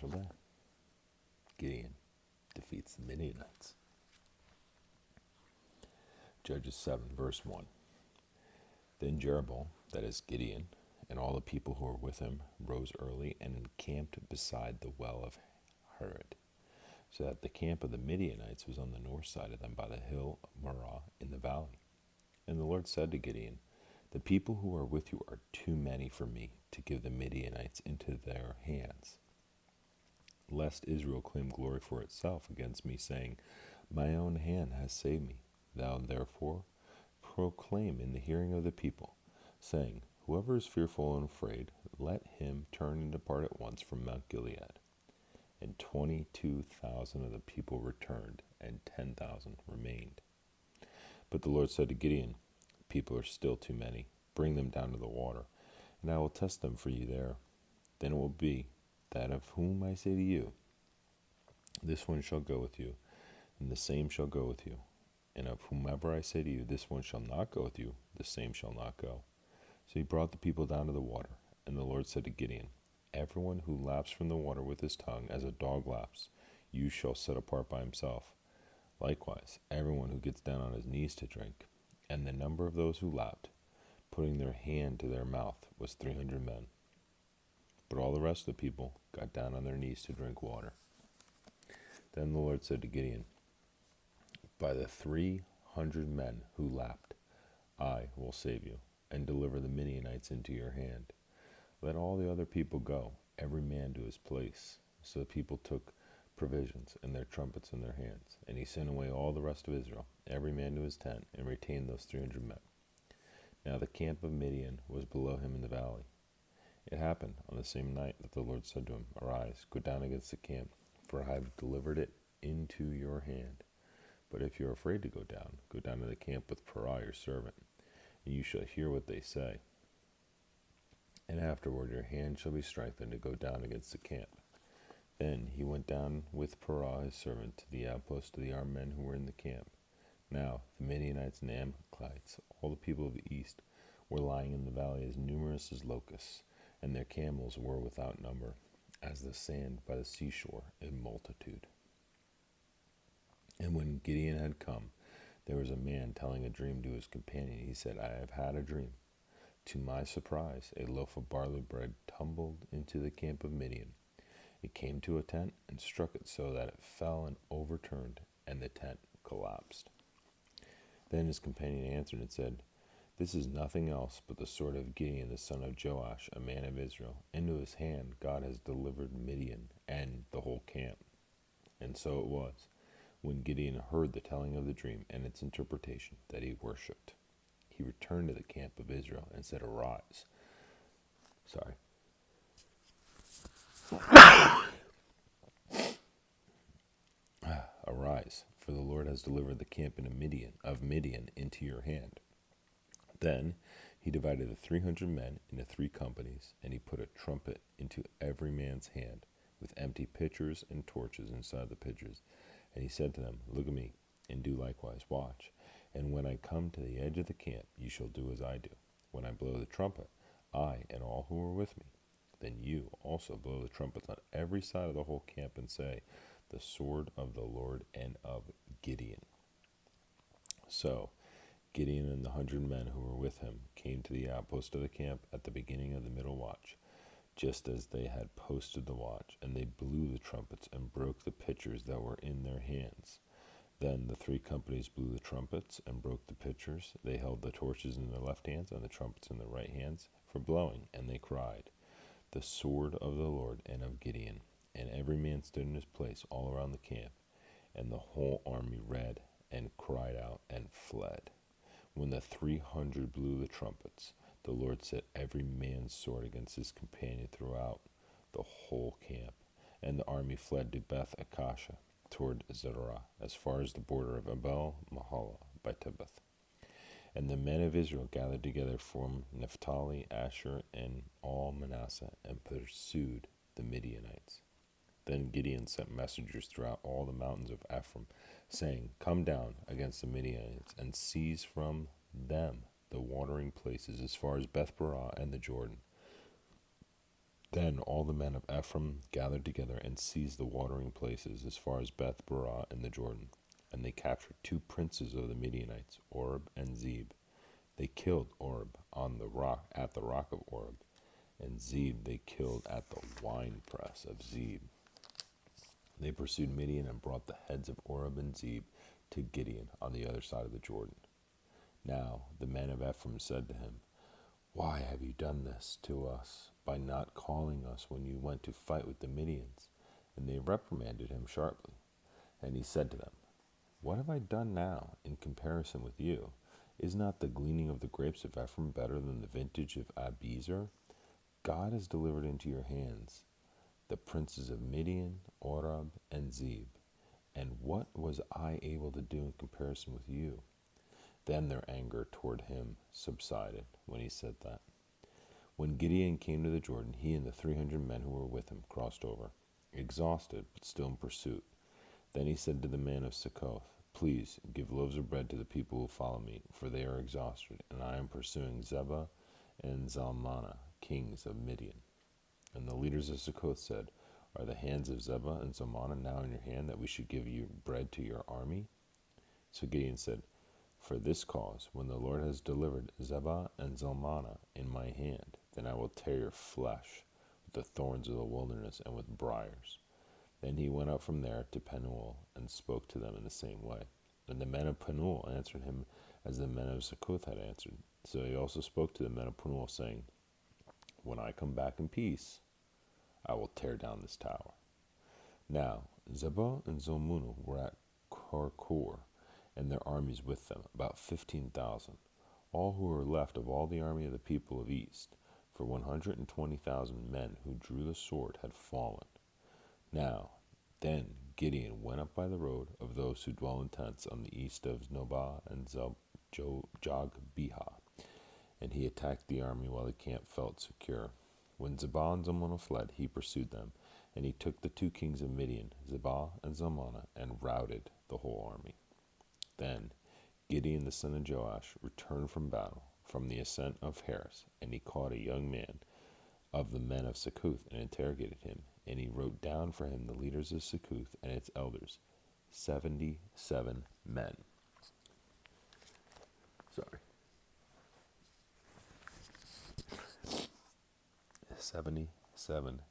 special day. Gideon defeats the Midianites. Judges 7, verse 1. Then Jeroboam, that is Gideon, and all the people who were with him rose early and encamped beside the well of Harod, so that the camp of the Midianites was on the north side of them by the hill of Morah in the valley. And the Lord said to Gideon, the people who are with you are too many for me to give the Midianites into their hands, lest Israel claim glory for itself against me, saying, my own hand has saved me. Thou therefore proclaim in the hearing of the people, saying, whoever is fearful and afraid, let him turn and depart at once from Mount Gilead. And 22,000 of the people returned, and 10,000 remained. But the Lord said to Gideon, people are still too many. Bring them down to the water, and I will test them for you there. Then it will be that of whom I say to you, this one shall go with you, and the same shall go with you. And of whomever I say to you, this one shall not go with you, the same shall not go. So he brought the people down to the water, and the Lord said to Gideon, everyone who laps from the water with his tongue as a dog laps, you shall set apart by himself. Likewise, everyone who gets down on his knees to drink. And the number of those who lapped, putting their hand to their mouth, was 300 men. But all the rest of the people got down on their knees to drink water. Then the Lord said to Gideon, by the 300 men who lapped, I will save you, and deliver the Midianites into your hand. Let all the other people go, every man to his place. So the people took provisions and their trumpets in their hands. And he sent away all the rest of Israel, every man to his tent, and retained those 300 men. Now the camp of Midian was below him in the valley. It happened on the same night that the Lord said to him, arise, go down against the camp, for I have delivered it into your hand. But if you are afraid to go down to the camp with Parah your servant, and you shall hear what they say. And afterward your hand shall be strengthened to go down against the camp. Then he went down with Parah his servant to the outpost of the armed men who were in the camp. Now the Midianites and Amalekites, all the people of the east, were lying in the valley as numerous as locusts, and their camels were without number, as the sand by the seashore in multitude. And when Gideon had come, there was a man telling a dream to his companion. He said, I have had a dream. To my surprise, a loaf of barley bread tumbled into the camp of Midian. It came to a tent and struck it so that it fell and overturned, and the tent collapsed. Then his companion answered and said, this is nothing else but the sword of Gideon the son of Joash, a man of Israel. Into his hand God has delivered Midian and the whole camp. And so it was, when Gideon heard the telling of the dream and its interpretation, that he worshipped. He returned to the camp of Israel and said, arise. Arise, for the Lord has delivered the camp of Midian into your hand. Then he divided the 300 men into 3 companies, and he put a trumpet into every man's hand, with empty pitchers and torches inside the pitchers. And he said to them, look at me, and do likewise, watch. And when I come to the edge of the camp, you shall do as I do. When I blow the trumpet, I and all who are with me, then you also blow the trumpets on every side of the whole camp, and say, the sword of the Lord and of Gideon. So Gideon and the 100 men who were with him came to the outpost of the camp at the beginning of the middle watch, just as they had posted the watch, and they blew the trumpets and broke the pitchers that were in their hands. Then the 3 companies blew the trumpets and broke the pitchers. They held the torches in their left hands and the trumpets in their right hands for blowing, and they cried, the sword of the Lord and of Gideon. And every man stood in his place all around the camp, and the whole army read and cried out and fled. When the 300 blew the trumpets, the Lord set every man's sword against his companion throughout the whole camp, and the army fled to Beth Akasha toward Zerah, as far as the border of Abel Mahala by Tebeth. And the men of Israel gathered together from Naphtali, Asher, and all Manasseh, and pursued the Midianites. Then Gideon sent messengers throughout all the mountains of Ephraim, saying, come down against the Midianites, and seize from them the watering places as far as Beth-barah and the Jordan. Then all the men of Ephraim gathered together and seized the watering places as far as Beth Barah in the Jordan. And they captured two princes of the Midianites, Oreb and Zeb. They killed Oreb on the rock at the rock of Oreb, and Zeb they killed at the winepress of Zeb. They pursued Midian and brought the heads of Oreb and Zeb to Gideon on the other side of the Jordan. Now the men of Ephraim said to him, "Why have you done this to us by not calling us when you went to fight with the Midians?" And they reprimanded him sharply. And he said to them, "What have I done now in comparison with you? Is not the gleaning of the grapes of Ephraim better than the vintage of Abiezer? God has delivered into your hands the princes of Midian, Oreb, and Zeb. And what was I able to do in comparison with you?" Then their anger toward him subsided when he said that. When Gideon came to the Jordan, he and the 300 men who were with him crossed over, exhausted but still in pursuit. Then he said to the man of Succoth, "Please give loaves of bread to the people who follow me, for they are exhausted, and I am pursuing Zebah and Zalmunna, kings of Midian." And the leaders of Succoth said, "Are the hands of Zebah and Zalmunna now in your hand, that we should give you bread to your army?" So Gideon said, "For this cause, when the Lord has delivered Zebah and Zalmunna in my hand, then I will tear your flesh with the thorns of the wilderness and with briars." Then he went up from there to Penuel and spoke to them in the same way. And the men of Penuel answered him as the men of Succoth had answered. So he also spoke to the men of Penuel, saying, "When I come back in peace, I will tear down this tower." Now Zebah and Zalmunna were at Karkor, and their armies with them, about 15,000, all who were left of all the army of the people of East, for 120,000 men who drew the sword had fallen. Now then Gideon went up by the road of those who dwell in tents on the east of Nobah and Jogbehah, and he attacked the army while the camp felt secure. When Zebah and Zalmunna fled, he pursued them, and he took the two kings of Midian, Zebah and Zalmunna, and routed the whole army. Then Gideon the son of Joash returned from battle, from the ascent of Heres, and he caught a young man of the men of Succoth and interrogated him, and he wrote down for him the leaders of Succoth and its elders, 77 men. 77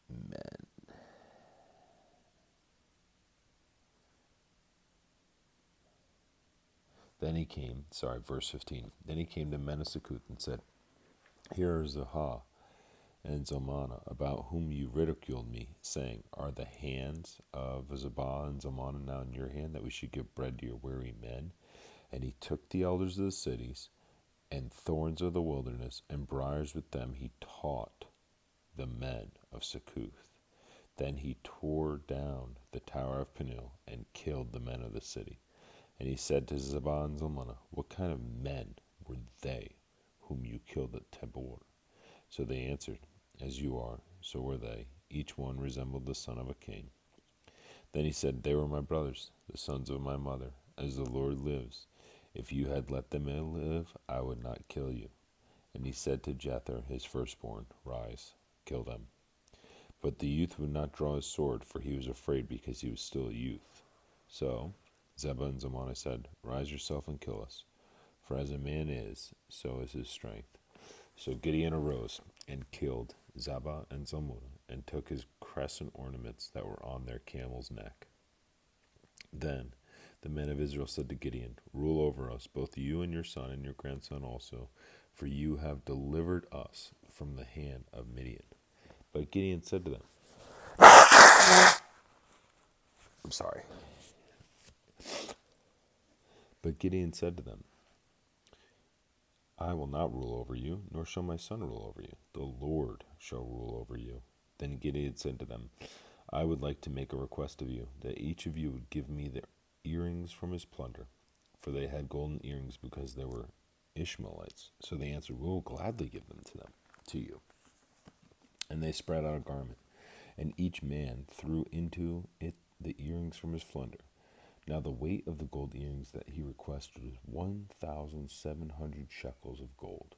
men. Then he came, verse 15. Then he came to men of Succoth and said, "Here are Zebah and Zalmunna, about whom you ridiculed me, saying, Are the hands of Zebah and Zalmunna now in your hand, that we should give bread to your weary men?" And he took the elders of the cities, and thorns of the wilderness, and briars with them he taught the men of Succoth. Then he tore down the tower of Penuel, and killed the men of the city. And he said to Zebah and Zalmunna, "What kind of men were they whom you killed at Tabor?" So they answered, "As you are, so were they. Each one resembled the son of a king." Then he said, "They were my brothers, the sons of my mother. As the Lord lives, if you had let them live, I would not kill you." And he said to Jether, his firstborn, "Rise, kill them." But the youth would not draw his sword, for he was afraid, because he was still a youth. So Zebah and Zalmunna said, "Rise yourself and kill us, for as a man is, so is his strength." So Gideon arose and killed Zebah and Zalmunna, and took his crescent ornaments that were on their camel's neck. Then the men of Israel said to Gideon, "Rule over us, both you and your son and your grandson also, for you have delivered us from the hand of Midian." But Gideon said to them, I'm sorry. But Gideon said to them, "I will not rule over you, nor shall my son rule over you. The Lord shall rule over you." Then Gideon said to them, "I would like to make a request of you, that each of you would give me the earrings from his plunder." For they had golden earrings, because they were Ishmaelites. So they answered, "We will gladly give them to you." And they spread out a garment, and each man threw into it the earrings from his plunder. Now the weight of the gold earrings that he requested was 1,700 shekels of gold.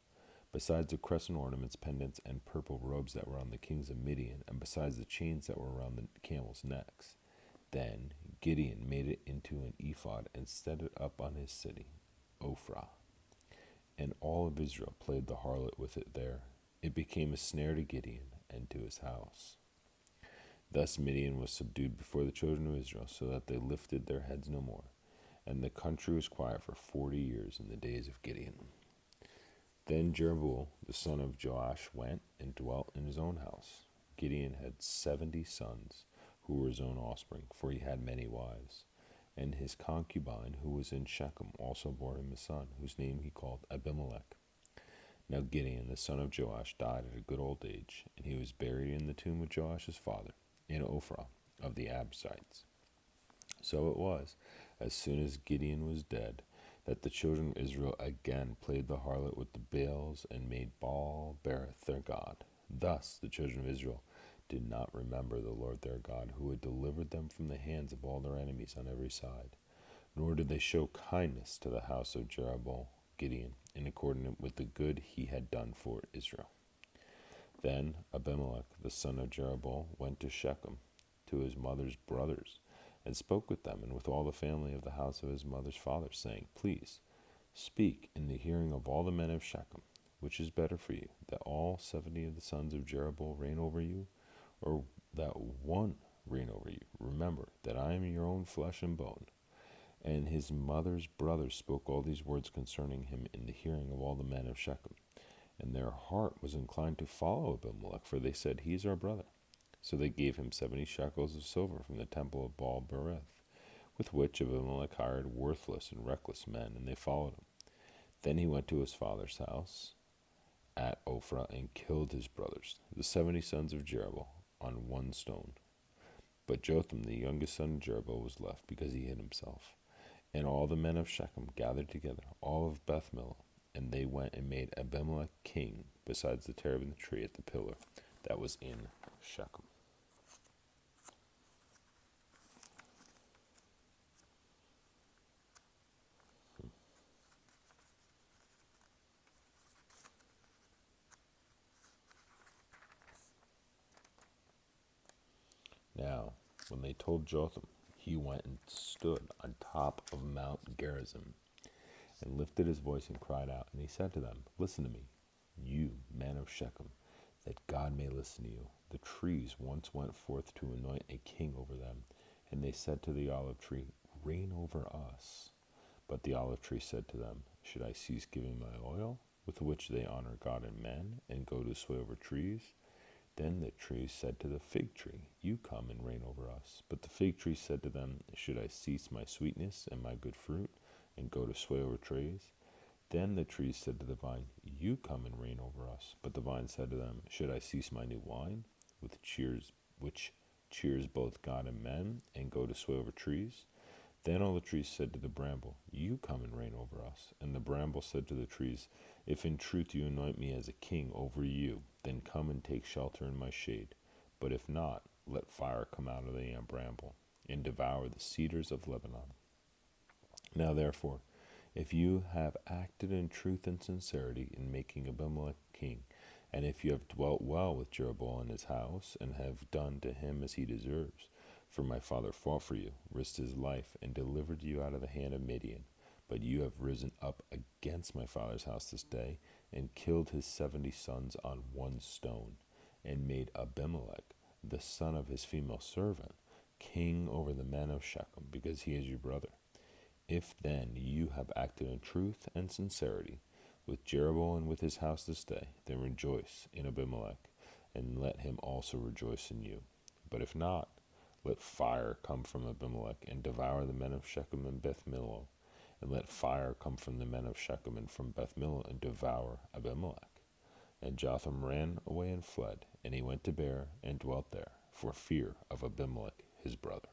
besides the crescent ornaments, pendants, and purple robes that were on the kings of Midian, and besides the chains that were around the camels' necks. Then Gideon made it into an ephod and set it up on his city, Ophrah. And all of Israel played the harlot with it there. It became a snare to Gideon and to his house. Thus Midian was subdued before the children of Israel, so that they lifted their heads no more. And the country was quiet for 40 years in the days of Gideon. Then Jerubbaal, the son of Joash, went and dwelt in his own house. Gideon had 70 sons, who were his own offspring, for he had many wives. And his concubine, who was in Shechem, also bore him a son, whose name he called Abimelech. Now Gideon, the son of Joash, died at a good old age, and he was buried in the tomb of Joash his father, in Ophrah of the Absites. So it was, as soon as Gideon was dead, that the children of Israel again played the harlot with the Baals and made Baal-berith their god. Thus the children of Israel did not remember the Lord their God, who had delivered them from the hands of all their enemies on every side. Nor did they show kindness to the house of Jerubbaal, Gideon, in accordance with the good he had done for Israel. Then Abimelech, the son of Jerubbaal, went to Shechem, to his mother's brothers, and spoke with them and with all the family of the house of his mother's father, saying, Please, speak in the hearing of all the men of Shechem, which is better for you, that all 70 of the sons of Jerubbaal reign over you, or that one reign over you? Remember that I am your own flesh and bone. And his mother's brothers spoke all these words concerning him in the hearing of all the men of Shechem. And their heart was inclined to follow Abimelech, for they said, He is our brother. So they gave him 70 shekels of silver from the temple of Baal-berith, with which Abimelech hired worthless and reckless men, and they followed him. Then he went to his father's house at Ophrah and killed his brothers, the 70 sons of Jerubbaal, on one stone. But Jotham, the youngest son of Jerubbaal, was left, because he hid himself. And all the men of Shechem gathered together, all of Beth Millo, and they went and made Abimelech king, besides the terebinth tree at the pillar that was in Shechem. Now, when they told Jotham, he went and stood on top of Mount Gerizim, and lifted his voice and cried out. And he said to them, Listen to me, you men of Shechem, that God may listen to you. The trees once went forth to anoint a king over them, and they said to the olive tree, Reign over us. But the olive tree said to them, Should I cease giving my oil, with which they honor God and men, and go to sway over trees? Then the trees said to the fig tree, You come and reign over us. But the fig tree said to them, Should I cease my sweetness and my good fruit, and go to sway over trees? Then the trees said to the vine, You come and reign over us. But the vine said to them, Should I cease my new wine, which cheers both God and men, and go to sway over trees? Then all the trees said to the bramble, You come and reign over us. And the bramble said to the trees, If in truth you anoint me as a king over you, then come and take shelter in my shade. But if not, let fire come out of the bramble, and devour the cedars of Lebanon. Now therefore, if you have acted in truth and sincerity in making Abimelech king, and if you have dwelt well with Jerubbaal and his house, and have done to him as he deserves, for my father fought for you, risked his life, and delivered you out of the hand of Midian, but you have risen up against my father's house this day, and killed his 70 sons on one stone, and made Abimelech, the son of his female servant, king over the men of Shechem, because he is your brother. If then you have acted in truth and sincerity with Jerubbaal and with his house this day, then rejoice in Abimelech, and let him also rejoice in you. But if not, let fire come from Abimelech, and devour the men of Shechem and Beth Millo, and let fire come from the men of Shechem and from Beth Millo, and devour Abimelech. And Jotham ran away and fled, and he went to Beer and dwelt there, for fear of Abimelech his brother.